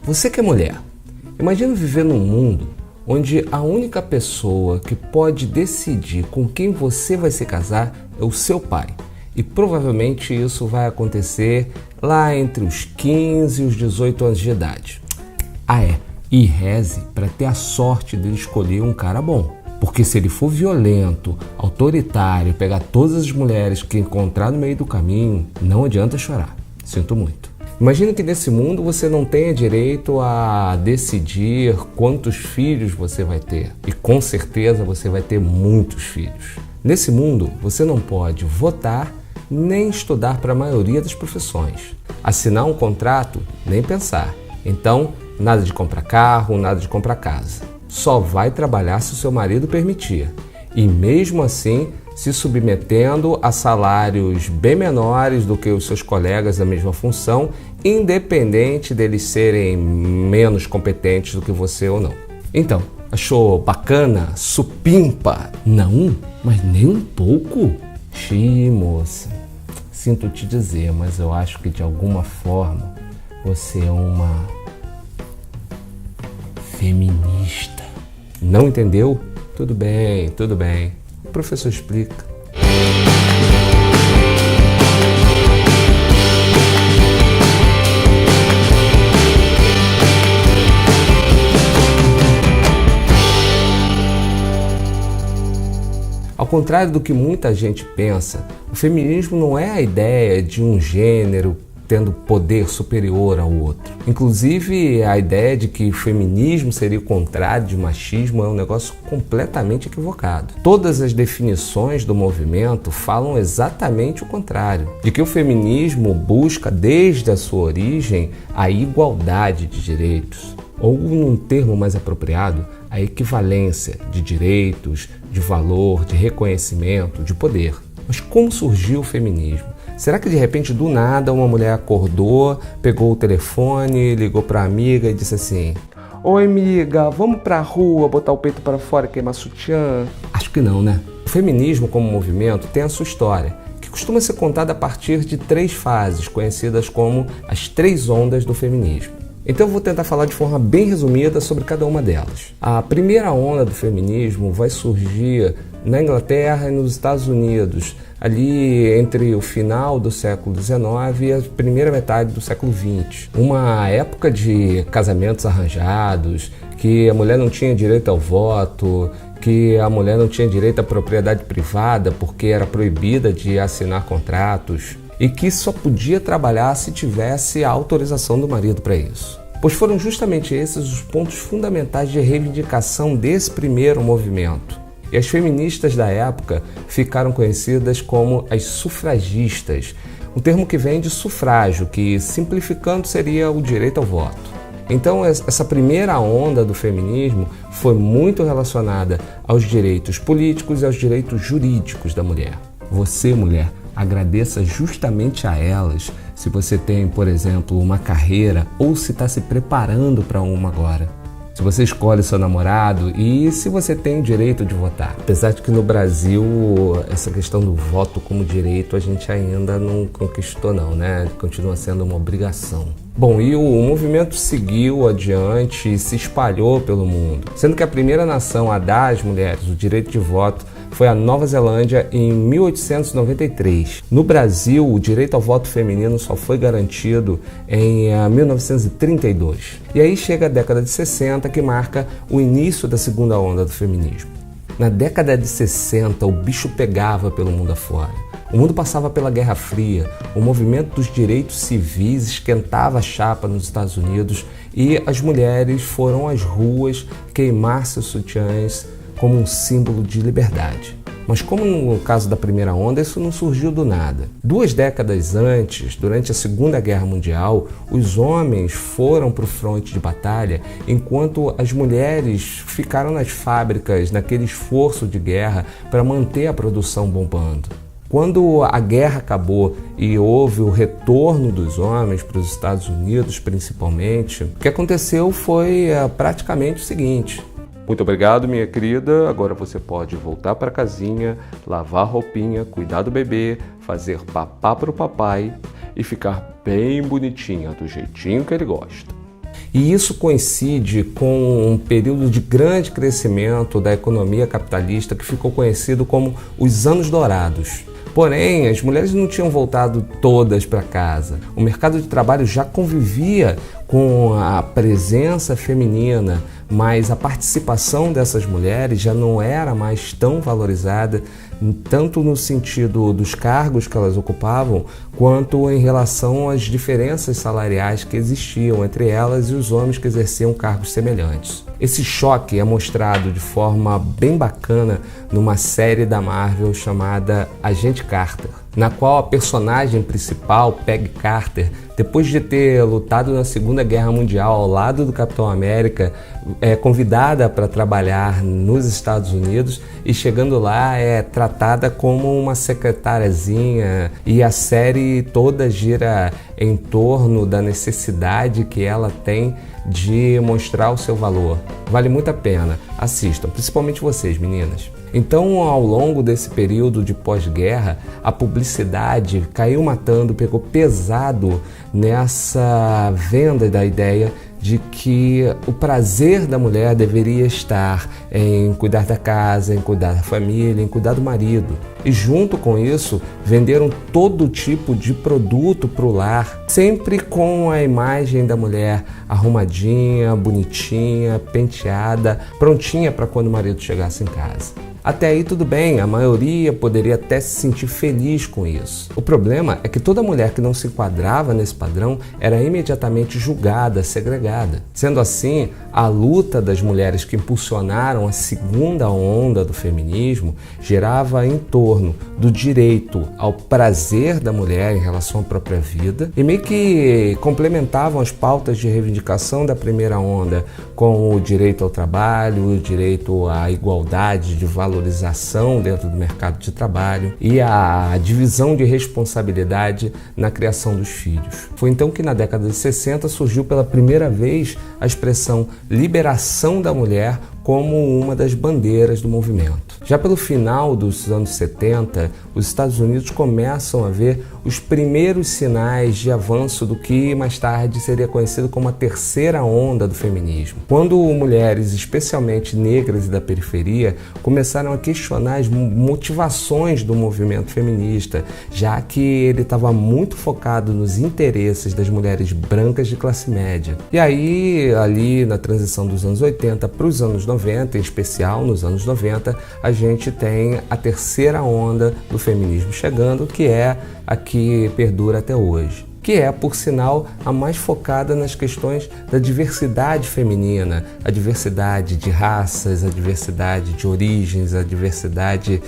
Você que é mulher, imagina viver num mundo onde a única pessoa que pode decidir com quem você vai se casar é o seu pai. E provavelmente isso vai acontecer lá entre os 15 e os 18 anos de idade. E reze para ter a sorte de escolher um cara bom. Porque se ele for violento, autoritário, pegar todas as mulheres que encontrar no meio do caminho, não adianta chorar. Sinto muito. Imagina que nesse mundo você não tenha direito a decidir quantos filhos você vai ter. E com certeza você vai ter muitos filhos. Nesse mundo você não pode votar nem estudar para a maioria das profissões. Assinar um contrato, nem pensar. Então, nada de comprar carro, nada de comprar casa. Só vai trabalhar se o seu marido permitir. E mesmo assim, se submetendo a salários bem menores do que os seus colegas da mesma função, independente deles serem menos competentes do que você ou não. Então, achou bacana? Supimpa? Não, mas nem um pouco? Xiii, moça, sinto te dizer, mas eu acho que de alguma forma você é uma feminista. Não entendeu? Tudo bem, tudo bem. O professor explica. Ao contrário do que muita gente pensa, o feminismo não é a ideia de um gênero tendo poder superior ao outro. Inclusive, a ideia de que o feminismo seria o contrário de machismo é um negócio completamente equivocado. Todas as definições do movimento falam exatamente o contrário, de que o feminismo busca desde a sua origem a igualdade de direitos, ou num termo mais apropriado, a equivalência de direitos, de valor, de reconhecimento, de poder. Mas como surgiu o feminismo? Será que de repente do nada uma mulher acordou, pegou o telefone, ligou para a amiga e disse assim: "Oi amiga, vamos pra rua, botar o peito para fora e queimar sutiã"? Acho que não, né? O feminismo como movimento tem a sua história, que costuma ser contada a partir de 3 fases, conhecidas como as 3 ondas do feminismo. Então eu vou tentar falar de forma bem resumida sobre cada uma delas. A primeira onda do feminismo vai surgir na Inglaterra e nos Estados Unidos, ali entre o final do século XIX e a primeira metade do século XX. Uma época de casamentos arranjados, que a mulher não tinha direito ao voto, que a mulher não tinha direito à propriedade privada porque era proibida de assinar contratos e que só podia trabalhar se tivesse a autorização do marido para isso. Pois foram justamente esses os pontos fundamentais de reivindicação desse primeiro movimento. E as feministas da época ficaram conhecidas como as sufragistas, um termo que vem de sufrágio, que simplificando seria o direito ao voto. Então essa primeira onda do feminismo foi muito relacionada aos direitos políticos e aos direitos jurídicos da mulher. Você, mulher, agradeça justamente a elas se você tem, por exemplo, uma carreira ou se está se preparando para uma agora. Se você escolhe seu namorado e se você tem o direito de votar. Apesar de que no Brasil essa questão do voto como direito a gente ainda não conquistou não, né? Continua sendo uma obrigação. Bom, e o movimento seguiu adiante e se espalhou pelo mundo, sendo que a primeira nação a dar às mulheres o direito de voto foi a Nova Zelândia em 1893. No Brasil, o direito ao voto feminino só foi garantido em 1932. E aí chega a década de 60, que marca o início da segunda onda do feminismo. Na década de 60, o bicho pegava pelo mundo afora. O mundo passava pela Guerra Fria, o movimento dos direitos civis esquentava a chapa nos Estados Unidos e as mulheres foram às ruas queimar seus sutiãs como um símbolo de liberdade. Mas como no caso da primeira onda, isso não surgiu do nada. 2 décadas antes, durante a Segunda Guerra Mundial, os homens foram para o fronte de batalha, enquanto as mulheres ficaram nas fábricas, naquele esforço de guerra para manter a produção bombando. Quando a guerra acabou e houve o retorno dos homens para os Estados Unidos, principalmente, o que aconteceu foi praticamente o seguinte: muito obrigado, minha querida. Agora você pode voltar para a casinha, lavar a roupinha, cuidar do bebê, fazer papá para o papai e ficar bem bonitinha, do jeitinho que ele gosta. E isso coincide com um período de grande crescimento da economia capitalista que ficou conhecido como os Anos Dourados. Porém, as mulheres não tinham voltado todas para casa. O mercado de trabalho já convivia com a presença feminina, mas a participação dessas mulheres já não era mais tão valorizada, tanto no sentido dos cargos que elas ocupavam, quanto em relação às diferenças salariais que existiam entre elas e os homens que exerciam cargos semelhantes. Esse choque é mostrado de forma bem bacana numa série da Marvel chamada Agente Carter, na qual a personagem principal, Peggy Carter, depois de ter lutado na Segunda Guerra Mundial ao lado do Capitão América, é convidada para trabalhar nos Estados Unidos e chegando lá é tratada como uma secretariazinha, e a série toda gira em torno da necessidade que ela tem de mostrar o seu valor. Vale muito a pena, assistam, principalmente vocês, meninas. Então, ao longo desse período de pós-guerra, a publicidade caiu matando, pegou pesado nessa venda da ideia de que o prazer da mulher deveria estar em cuidar da casa, em cuidar da família, em cuidar do marido. E junto com isso, venderam todo tipo de produto para o lar, sempre com a imagem da mulher arrumadinha, bonitinha, penteada, prontinha para quando o marido chegasse em casa. Até aí tudo bem, a maioria poderia até se sentir feliz com isso. O problema é que toda mulher que não se enquadrava nesse padrão era imediatamente julgada, segregada. Sendo assim, a luta das mulheres que impulsionaram a segunda onda do feminismo girava em torno do direito ao prazer da mulher em relação à própria vida e meio que complementavam as pautas de reivindicação da primeira onda com o direito ao trabalho, o direito à igualdade de valorização dentro do mercado de trabalho e a divisão de responsabilidade na criação dos filhos. Foi então que na década de 60 surgiu pela primeira vez a expressão liberação da mulher como uma das bandeiras do movimento. Já pelo final dos anos 70, os Estados Unidos começam a ver os primeiros sinais de avanço do que mais tarde seria conhecido como a terceira onda do feminismo. Quando mulheres, especialmente negras e da periferia, começaram a questionar as motivações do movimento feminista, já que ele estava muito focado nos interesses das mulheres brancas de classe média. E aí, ali na transição dos anos 80 para os anos 90, em especial nos anos 90, a gente tem a terceira onda do feminismo chegando, que é a que perdura até hoje, que é, por sinal, a mais focada nas questões da diversidade feminina, a diversidade de raças, a diversidade de origens, a diversidade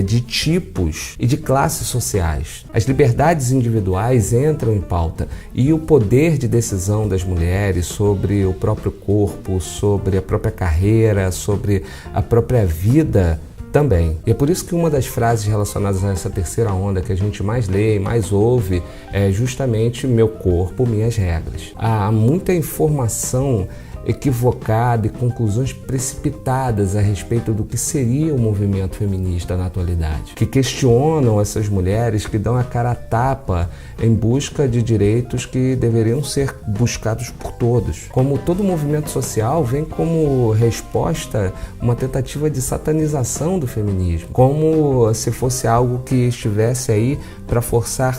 de tipos e de classes sociais. As liberdades individuais entram em pauta e o poder de decisão das mulheres sobre o próprio corpo, sobre a própria carreira, sobre a própria vida também. E é por isso que uma das frases relacionadas a essa terceira onda que a gente mais lê e mais ouve é justamente meu corpo, minhas regras. Há muita informação equivocada e conclusões precipitadas a respeito do que seria o movimento feminista na atualidade, que questionam essas mulheres que dão a cara a tapa em busca de direitos que deveriam ser buscados por todos. Como todo movimento social vem como resposta uma tentativa de satanização do feminismo, como se fosse algo que estivesse aí para forçar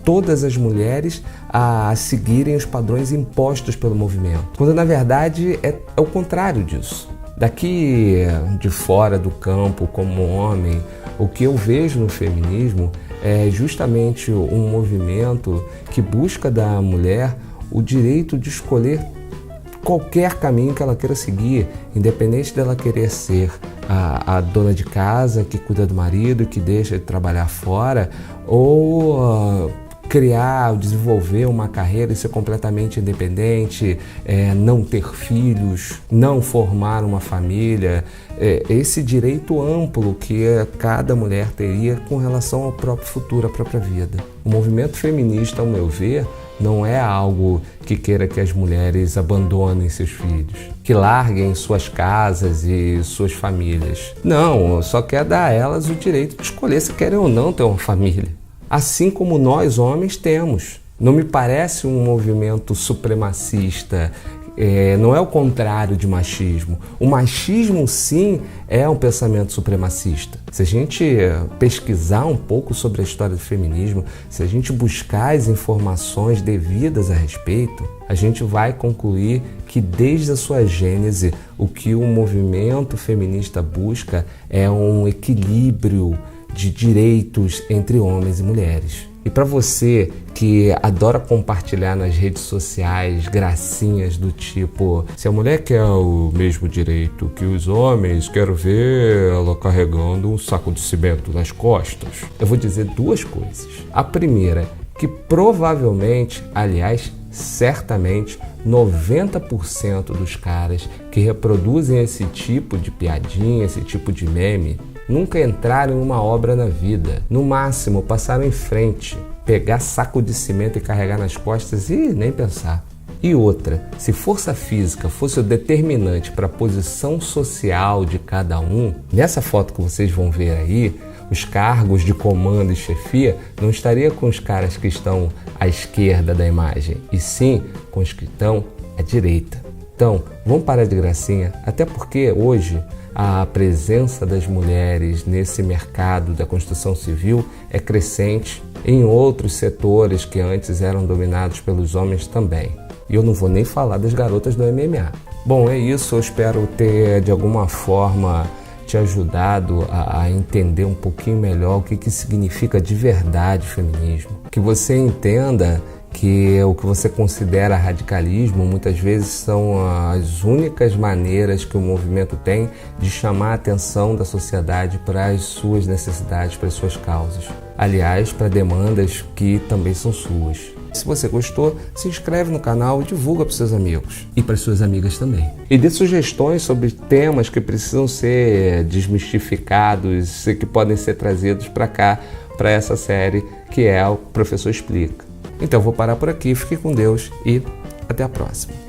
todas as mulheres a seguirem os padrões impostos pelo movimento, quando na verdade é o contrário disso. Daqui de fora do campo, como homem, o que eu vejo no feminismo é justamente um movimento que busca da mulher o direito de escolher qualquer caminho que ela queira seguir, independente dela querer ser a dona de casa que cuida do marido e que deixa de trabalhar fora, ou criar, desenvolver uma carreira e ser completamente independente, não ter filhos, não formar uma família, esse direito amplo que cada mulher teria com relação ao próprio futuro, à própria vida. O movimento feminista, ao meu ver, não é algo que queira que as mulheres abandonem seus filhos, que larguem suas casas e suas famílias. Não, só quer dar a elas o direito de escolher se querem ou não ter uma família. Assim como nós homens temos. Não me parece um movimento supremacista Não é o contrário de machismo. O machismo, sim, é um pensamento supremacista. Se a gente pesquisar um pouco sobre a história do feminismo, se a gente buscar as informações devidas a respeito, a gente vai concluir que desde a sua gênese, o que o movimento feminista busca é um equilíbrio de direitos entre homens e mulheres. E para você que adora compartilhar nas redes sociais gracinhas do tipo: se a mulher quer o mesmo direito que os homens, quero ver ela carregando um saco de cimento nas costas, eu vou dizer duas coisas. A primeira, que provavelmente, aliás, certamente, 90% dos caras que reproduzem esse tipo de piadinha, esse tipo de meme, nunca entraram em uma obra na vida. No máximo, passaram em frente. Pegar saco de cimento e carregar nas costas e nem pensar. E outra, se força física fosse o determinante para a posição social de cada um, nessa foto que vocês vão ver aí, os cargos de comando e chefia não estaria com os caras que estão à esquerda da imagem, e sim com os que estão à direita. Então, vamos parar de gracinha, até porque hoje a presença das mulheres nesse mercado da construção civil é crescente, em outros setores que antes eram dominados pelos homens também. E eu não vou nem falar das garotas do MMA. Bom, é isso, eu espero ter de alguma forma te ajudado a entender um pouquinho melhor o que significa de verdade feminismo. Que você entenda que o que você considera radicalismo muitas vezes são as únicas maneiras que o movimento tem de chamar a atenção da sociedade para as suas necessidades, para as suas causas. Aliás, para demandas que também são suas. Se você gostou, se inscreve no canal e divulga para os seus amigos e para as suas amigas também. E dê sugestões sobre temas que precisam ser desmistificados e que podem ser trazidos para cá, para essa série que é o Professor Explica. Então vou parar por aqui, fique com Deus e até a próxima.